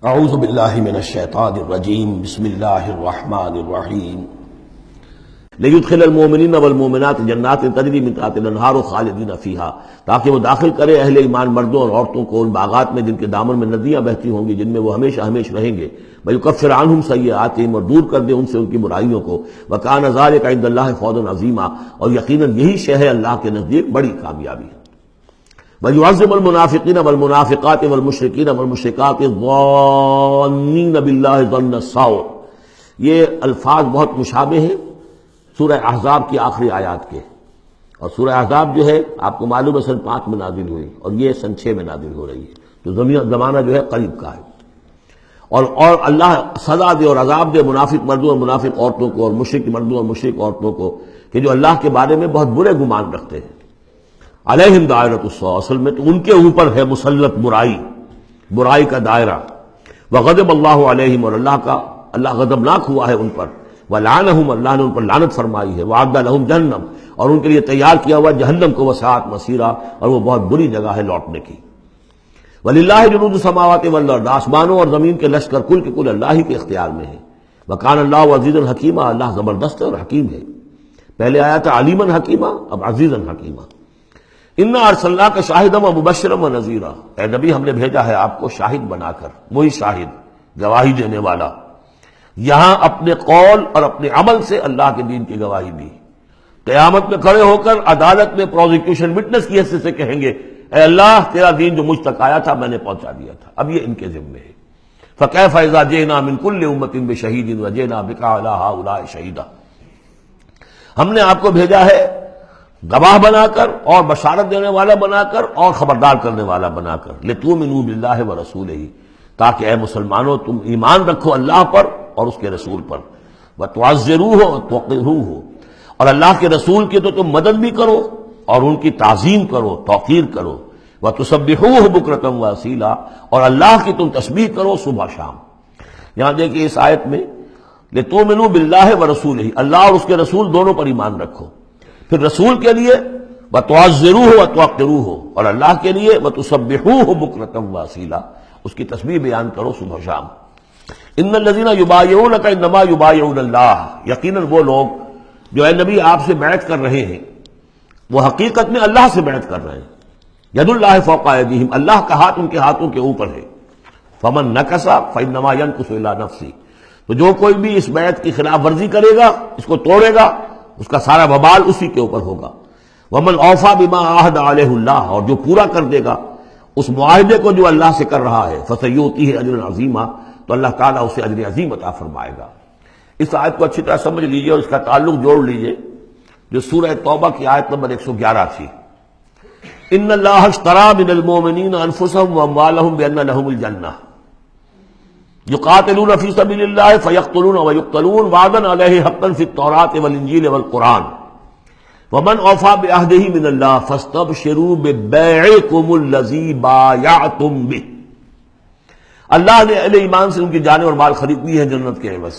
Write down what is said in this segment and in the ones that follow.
اعوذ باللہ من الشیطان الرجیم بسم اللہ الرحمن الرحیم لیدخل المؤمنین والمؤمنات جنات تجری من تحتها الانہار خالدین فیہا، تاکہ وہ داخل کرے اہل ایمان مردوں اور عورتوں کو ان باغات میں جن کے دامن میں ندیاں بہتی ہوں گی، جن میں وہ ہمیشہ ہمیشہ رہیں گے، ویکفر عنہم سیئاتہم، اور دور کر دے ان سے ان کی برائیوں کو، وکان ذلک عند اللہ فوزا عظیما، اور یقیناً یہی شے ہے اللہ کے نزدیک بڑی کامیابی ہے۔ وَيُعَذِّبُ الْمُنَافِقِينَ وَالْمُنَافِقَاتِ وَالْمُشْرِكِينَ وَالْمُشْرِكَاتِ الظَّانِّينَ بِاللَّهِ ظَنَّ السَّوْءِ، یہ الفاظ بہت مشابہ ہیں سورہ احزاب کی آخری آیات کے، اور سورہ احزاب جو ہے آپ کو معلوم ہے سن 5 میں نازل ہوئی، اور یہ سن 6 میں نازل ہو رہی ہے، تو زمانہ جو ہے قریب کا ہے۔ اور اللہ سزا دے اور عذاب دے منافق مردوں اور منافق عورتوں کو، اور مشرک مردوں اور مشرک عورتوں کو، کہ جو اللہ کے بارے میں بہت برے گمان رکھتے ہیں۔ علیہم دائرۃ السوء، اصل میں تو ان کے اوپر ہے مسلط برائی کا دائرہ۔ وغضب اللہ علیہم، اور اللہ غضبناک ہوا ہے ان پر۔ ولعنہم، اللہ نے ان پر لعنت فرمائی ہے۔ وعد لہم جہنم، اور ان کے لیے تیار کیا ہوا جہنم کو، وسعت مصیرا، اور وہ بہت بری جگہ ہے لوٹنے کی۔ وللہ جنود السماوات والارض، آسمانوں اور زمین کے لشکر کل کے کل اللہ ہی کے اختیار میں ہیں۔ وکان اللہ عزیزا حکیما، اللہ زبردست ہے اور حکیم ہے۔ پہلے آیا تھا علیما حکیما، اب عزیزا حکیما۔ انا ارسلناک شاہدا ومبشرا ونذیرا، اے نبی ہم نے بھیجا ہے آپ کو شاہد بنا کر، وہی شاہد گواہی دینے والا۔ یہاں اپنے قول اور اپنے عمل سے اللہ کے دین کی گواہی دی۔ قیامت میں کھڑے ہو کر عدالت میں پروزیکیوشن وٹنس کی حیثیت سے کہیں گے، اے اللہ تیرا دین جو مجھ تک آیا تھا میں نے پہنچا دیا تھا، اب یہ ان کے ذمے ہے۔ فکیف اذا جئنا من کل امۃ بشہید وجئنا بک علی ہؤلاء شہیدا، ہم نے آپ کو بھیجا ہے گواہ بنا کر اور بشارت دینے والا بنا کر اور خبردار کرنے والا بنا کر، لتؤمنوا باللہ ورسولہ، تاکہ اے مسلمانوں تم ایمان رکھو اللہ پر اور اس کے رسول پر، وتعزروہ وتوقروہ، اور اللہ کے رسول کی تو تم مدد بھی کرو اور ان کی تعظیم کرو، توقیر کرو، وتسبحوہ بکرۃ واصیلا، اور اللہ کی تم تسبیح کرو صبح شام۔ یہاں دیکھیں اس آیت میں لتؤمنوا باللہ ورسولہ، اللہ اور اس کے رسول دونوں پر ایمان رکھو، پھر رسول کے لیے وتعزروہ وتوقروہ، اور اللہ کے لیے وتسبحوہ بکرۃ واصیلا، اس کی تسبیح بیان کرو صبح شام۔ ان الذین یبایعونک انما یبایعون اللہ، یقیناً وہ لوگ جو اے نبی آپ سے بیعت کر رہے ہیں وہ حقیقت میں اللہ سے بیعت کر رہے ہیں۔ ید اللہ فوق ایدیہم، اللہ کا ہاتھ ان کے ہاتھوں کے اوپر ہے۔ فمن نکث فانما ینکث الی نفسہ، تو جو کوئی بھی اس بیعت کی خلاف ورزی کرے گا، اس کو توڑے گا، اس کا سارا وبال اسی کے اوپر ہوگا۔ ومن اوفی بما عاہد علیہ اللہ، اور جو پورا کر دے گا اس معاہدے کو جو اللہ سے کر رہا ہے، فسیؤتیہ اجرا عظیما، تو اللہ تعالیٰ اسے اجر عظیم عطا فرمائے گا۔ اس آیت کو اچھی طرح سمجھ لیجئے اور اس کا تعلق جوڑ لیجئے جو سورہ توبہ کی آیت نمبر 111 تھی۔ ان اللہ اشتری من المؤمنین انفسهم واموالهم بان لهم الجنہ یقاتلون فی سبیل اللہ فیقتلون ویقتلون وعدا علیہ حقا فی التوراۃ والانجیل والقرآن ومن اوفی بعہدہ من اللہ فاستبشروا ببیعکم الذی بایعتم بہ، اللہ نے اہل ایمان سے ان کی جانیں اور مال خرید لی ہے جنت کے عوض۔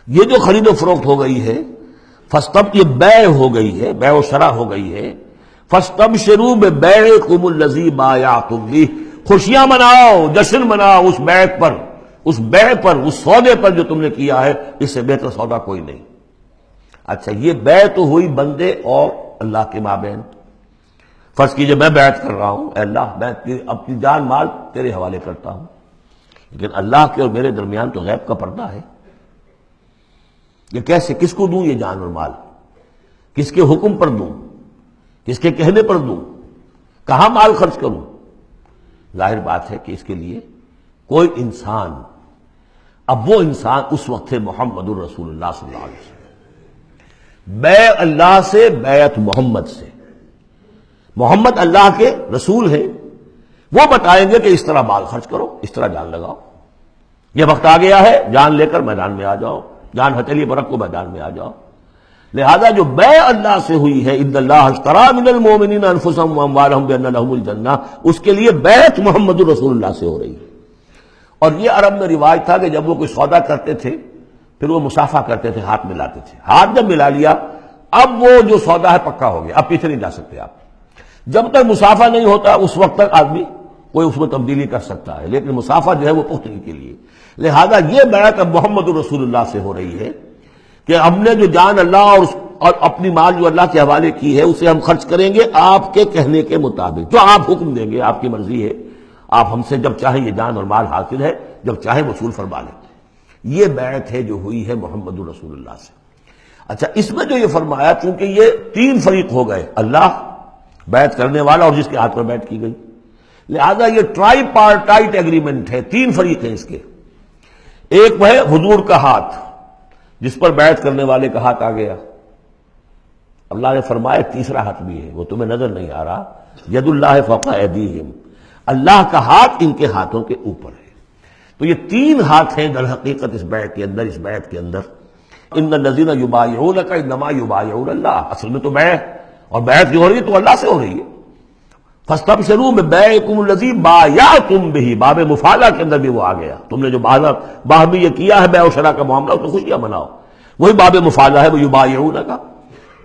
یہ جو خرید و فروخت ہو گئی ہے، یہ بیع ہو گئی ہے، بیع و شرع ہو گئی ہے۔ فاستبشروا ببیعکم الذی بایعتم بہ، خوشیاں مناؤ، جشن مناؤ اس بیع پر، اس سودے پر جو تم نے کیا ہے، اس سے بہتر سودا کوئی نہیں۔ اچھا، یہ بیع تو ہوئی بندے اور اللہ کے مابین۔ فرض کیجئے میں بیعت کر رہا ہوں، اے اللہ میں اپنی جان مال تیرے حوالے کرتا ہوں، لیکن اللہ کے اور میرے درمیان تو غیب کا پردہ ہے۔ یہ کیسے، کس کو دوں یہ جان اور مال؟ کس کے حکم پر دوں؟ کس کے کہنے پر دوں؟ کہاں مال خرچ کروں؟ ظاہر بات ہے کہ اس کے لیے کوئی انسان، اب وہ انسان اس وقت ہے محمد الرسول اللہ صلی اللہ علیہ وسلم، بیع اللہ سے، بیعت محمد سے۔ محمد اللہ کے رسول ہیں، وہ بتائیں گے کہ اس طرح مال خرچ کرو، اس طرح جان لگاؤ، یہ وقت آ گیا ہے جان لے کر میدان میں آ جاؤ، جان ہتھیلی پر رکھو میدان میں آ جاؤ۔ لہذا جو بیع اللہ سے ہوئی ہے، ان اللہ اشتری من المؤمنین انفسهم واموالهم بان لهم الجنہ، اس کے لیے بیعت محمد الرسول اللہ سے ہو رہی ہے۔ اور یہ عرب میں رواج تھا کہ جب وہ کوئی سودا کرتے تھے پھر وہ مصافحہ کرتے تھے، ہاتھ ملاتے تھے۔ ہاتھ جب ملا لیا اب وہ جو سودا ہے پکا ہو گیا، اب پیچھے نہیں جا سکتے آپ۔ جب تک مصافحہ نہیں ہوتا اس وقت تک آدمی کوئی اس میں تبدیلی کر سکتا ہے، لیکن مسافہ جو ہے وہ پختگی کے لیے۔ لہذا یہ بیعت اب محمد رسول اللہ سے ہو رہی ہے کہ ہم نے جو جان اللہ اور اپنی مال جو اللہ کے حوالے کی ہے اسے ہم خرچ کریں گے آپ کے کہنے کے مطابق، جو آپ حکم دیں گے، آپ کی مرضی ہے، آپ ہم سے جب چاہیں یہ جان اور مال حاصل ہے، جب چاہیں وصول فرما لیں۔ یہ بیعت ہے جو ہوئی ہے محمد رسول اللہ سے۔ اچھا، اس میں جو یہ فرمایا، چونکہ یہ تین فریق ہو گئے، اللہ، بیعت کرنے والا اور جس کے ہاتھ پر بیعت کی گئی، لہذا یہ ٹرائی پارٹائٹ ایگریمنٹ ہے، تین فریق ہیں اس کے۔ ایک وہ ہے حضور کا ہاتھ، جس پر بیعت کرنے والے کا ہاتھ آ گیا۔ اللہ نے فرمایا تیسرا ہاتھ بھی ہے، وہ تمہیں نظر نہیں آ رہا، ید اللہ فوق ایدیہم، اللہ کا ہاتھ ان کے ہاتھوں کے اوپر ہے۔ تو یہ تین ہاتھ ہیں در حقیقت اس بیعت کے اندر، اس بیعت کے اندر۔ ان الذین یبایعونک انما یبایعون اللہ، اصل میں تو بیعت اور بیعت جو ہو رہی ہے تو اللہ سے ہو رہی ہے۔ فاستبشروا ببیعکم الذی بایعتم بہ، باب مفاعلہ کے اندر بھی وہ آ گیا، تم نے جو باہمی یہ کیا ہے بیع و شراء کا معاملہ، اس میں خوشیاں مناؤ، وہی باب مفاعلہ ہے، وہ یبایعونک،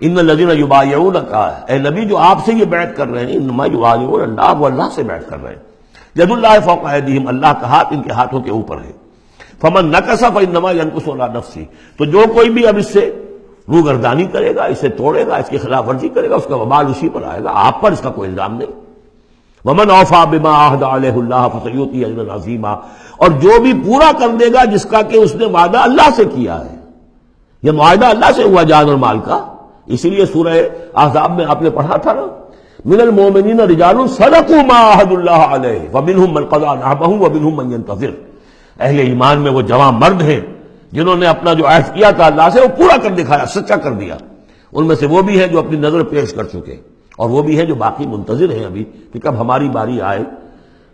ان الذین یبایعونک، اے نبی جو آپ سے یہ بیعت کر رہے ہیں، انما یبایعون اللہ، وہ اللہ سے بیعت کر رہے ہیں۔ ید اللہ فوق ایدیہم، اللہ کا ہاتھ ان کے ہاتھوں کے اوپر ہے۔ فمن نکث فانما ینکث علی نفسہ، تو جو کوئی بھی اب اس سے روگردانی کرے گا، اسے توڑے گا، اس کی خلاف ورزی کرے گا، اس کا وبال اسی پر آئے گا، آپ پر اس کا کوئی الزام نہیں۔ ومن اوفی بما عہد علیہ اللہ فسیؤتیہ اجرا عظیما، اور جو بھی پورا کر دے گا جس کا کہ اس نے وعدہ اللہ سے کیا ہے، یہ معاہدہ اللہ سے ہوا جان اور مال کا۔ اسی لیے سورہ احزاب میں آپ نے پڑھا تھا نا، من المؤمنین رجال صدقوا ما عہد اللہ علیہ ومنہم من قضی نحبہ ومنہم من ینتظر، اہل ایمان میں وہ جوان مرد ہیں جنہوں نے اپنا جو عہد کیا تھا اللہ سے وہ پورا کر دکھایا، سچا کر دیا۔ ان میں سے وہ بھی ہیں جو اپنی نظر پیش کر چکے، اور وہ بھی ہیں جو باقی منتظر ہیں ابھی کہ کب ہماری باری آئے۔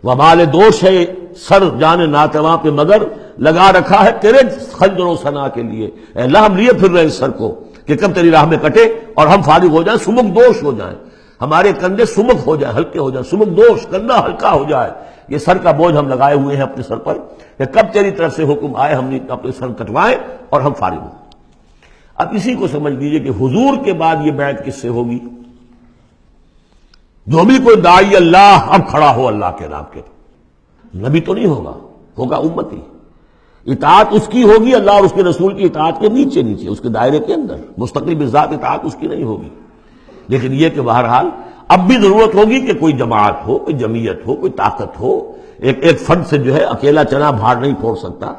وبال دوش ہے سر جان ناتواں پہ، مگر لگا رکھا ہے تیرے خنجر و ثنا کے لیے، اے اللہ ہم لیے پھر رہے اس سر کو کہ کب تیری راہ میں کٹے اور ہم فارغ ہو جائیں، سمک دوش ہو جائیں، ہمارے کندھے سمک ہو جائیں، ہلکے ہو جائیں، سمک دوش، کندھا ہلکا ہو جائے۔ یہ سر کا بوجھ ہم لگائے ہوئے ہیں اپنے سر پر کہ کب تیری طرف سے حکم آئے ہم نے اپنے سر کٹوائیں اور ہم فارغ ہوں۔ اب اسی کو سمجھ لیجئے کہ حضور کے بعد یہ بیعت کس سے ہوگی؟ جو بھی کوئی داعی اللہ اب کھڑا ہو اللہ کے نام کے، نبی تو نہیں ہوگا، ہوگا امتی۔ اطاعت اس کی ہوگی، اللہ اور اس کے رسول کی اطاعت کے نیچے نیچے، اس کے دائرے کے اندر، مستقل بذات اطاعت اس کی نہیں ہوگی۔ لیکن یہ کہ بہرحال اب بھی ضرورت ہوگی کہ کوئی جماعت ہو، کوئی جمعیت ہو، کوئی طاقت ہو، ایک فرد سے جو ہے اکیلا چنا بھاڑ نہیں پھوڑ سکتا۔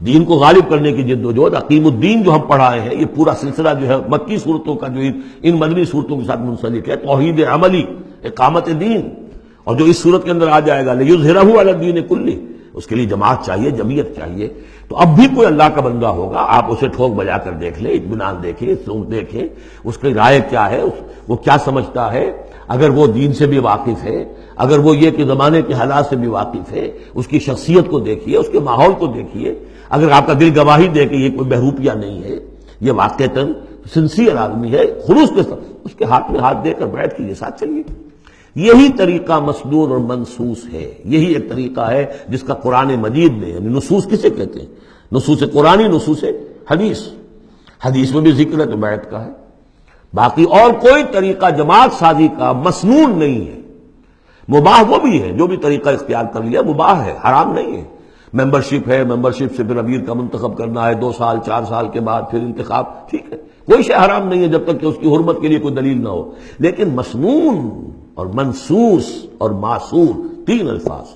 دین کو غالب کرنے کی جد و جہد، عقیم الدین جو ہم پڑھائے ہیں، یہ پورا سلسلہ جو ہے مکی صورتوں کا جو ان مدنی صورتوں کے ساتھ منسلک ہے، توحید عملی، اقامت دین، اور جو اس صورت کے اندر آ جائے گا لیظہرہ علی الدین کلہ، اس کے لیے جماعت چاہیے، جمعیت چاہیے۔ تو اب بھی کوئی اللہ کا بندہ ہوگا، آپ اسے ٹھوک بجا کر دیکھ لیں، اطمینان دیکھیں، سوچ دیکھیں اس کی رائے کیا ہے، وہ کیا سمجھتا ہے، اگر وہ دین سے بھی واقف ہے، اگر وہ یہ کہ زمانے کے حالات سے بھی واقف ہے، اس کی شخصیت کو دیکھیے، اس کے ماحول کو دیکھیے، اگر آپ کا دل گواہی دے کہ یہ کوئی بہروپیہ نہیں ہے، یہ واقعتاً سنسیئر آدمی ہے، خلوص کے ساتھ اس کے ہاتھ میں ہاتھ دے کر بیٹھ کے ساتھ چلیے۔ یہی طریقہ مسنون اور منصوص ہے، یہی ایک طریقہ ہے جس کا قرآن مجید میں، یعنی نصوص کسے کہتے ہیں؟ نصوص قرآنی، نصوص حدیث، حدیث میں بھی ذکر ہے تو بیعت کا ہے۔ باقی اور کوئی طریقہ جماعت سازی کا مسنون نہیں ہے۔ مباح وہ بھی ہے، جو بھی طریقہ اختیار کر لیا مباح ہے، حرام نہیں ہے۔ ممبرشپ ہے، ممبرشپ سے پھر امیر کا منتخب کرنا ہے، 2 سال 4 سال کے بعد پھر انتخاب، ٹھیک ہے، کوئی شے حرام نہیں ہے جب تک کہ اس کی حرمت کے لیے کوئی دلیل نہ ہو۔ لیکن مسنون اور منصوص اور معصور، 3 الفاظ۔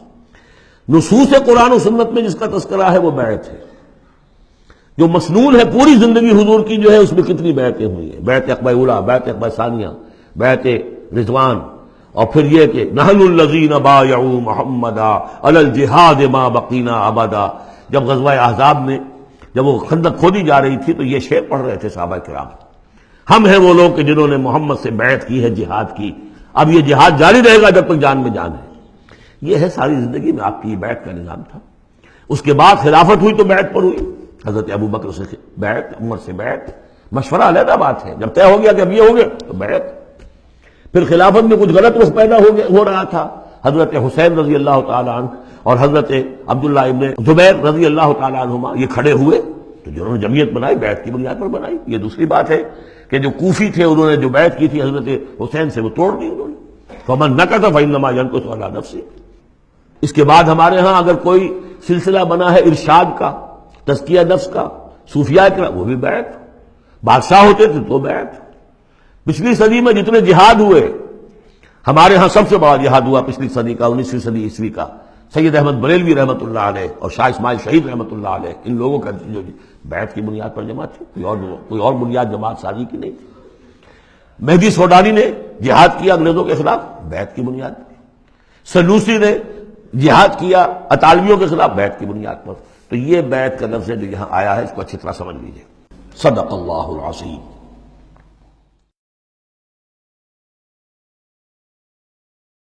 نصوص قرآن و سنت میں جس کا تذکرہ ہے وہ بیعت ہے۔ جو مسنون ہے پوری زندگی حضور کی جو ہے، اس میں کتنی بیعتیں ہوئی ہیں، بیعت عقبہ اولیٰ، بیعت عقبہ ثانیہ، بیعت رضوان، اور پھر یہ کہ نحن الذین بایعوا محمدا علی الجہاد ما بقینا ابدا۔ جب غزوہ احزاب میں جب وہ خندق کھودی جا رہی تھی تو یہ شعر پڑھ رہے تھے صحابہ کرام، ہم ہیں وہ لوگ کہ جنہوں نے محمد سے بیعت کی ہے، جہاد کی، اب یہ جہاد جاری رہے گا جب تک جان میں جان ہے۔ یہ ہے ساری زندگی میں آپ کی بیعت کا نظام تھا۔ اس کے بعد خلافت ہوئی تو بیعت پر ہوئی، حضرت ابو بکر سے بیعت، عمر سے بیعت، مشورہ علیحدہ بات ہے، جب طے ہو گیا کہ اب یہ ہو گیا تو بیعت۔ پھر خلافت میں کچھ غلط رخ پیدا ہو رہا تھا، حضرت حسین رضی اللہ تعالیٰ عنہ اور حضرت عبداللہ ابن زبیر رضی اللہ تعالیٰ عنہما یہ کھڑے ہوئے تو جنہوں نے جمعیت بنائی بیعت کی بنیاد پر بنائی۔ یہ دوسری بات ہے کہ جو کوفی تھے انہوں نے جو بیعت کی تھی حضرت حسین سے وہ توڑ دی انہوں نے۔ فمن نکث فانما ینکث علی نفسہ۔ اس کے بعد ہمارے ہاں اگر کوئی سلسلہ بنا ہے ارشاد کا، تزکیہ نفس کا، صوفیاء کا، وہ بھی بیعت، بادشاہ ہوتے تھے تو بیعت۔ پچھلی صدی میں جتنے جہاد ہوئے، ہمارے ہاں سب سے بڑا جہاد ہوا پچھلی صدی کا، 19ویں صدی عیسوی کا، سید احمد بریلوی رحمۃ اللہ علیہ اور شاہ اسماعیل شہید رحمۃ اللہ علیہ، ان لوگوں کا جو بیعت کی بنیاد پر جماعت تھی، کوئی اور بنیاد جماعت سازی کی نہیں تھی۔ مہدی سوڈانی نے جہاد کیا انگریزوں کے خلاف بیعت کی بنیاد پر، سنوسی نے جہاد کیا اطالویوں کے خلاف بیعت کی بنیاد پر۔ تو یہ بیعت کا لفظ ہے جو یہاں آیا ہے، اس کو اچھی طرح سمجھ لیجیے۔ صدق اللہ العظیم۔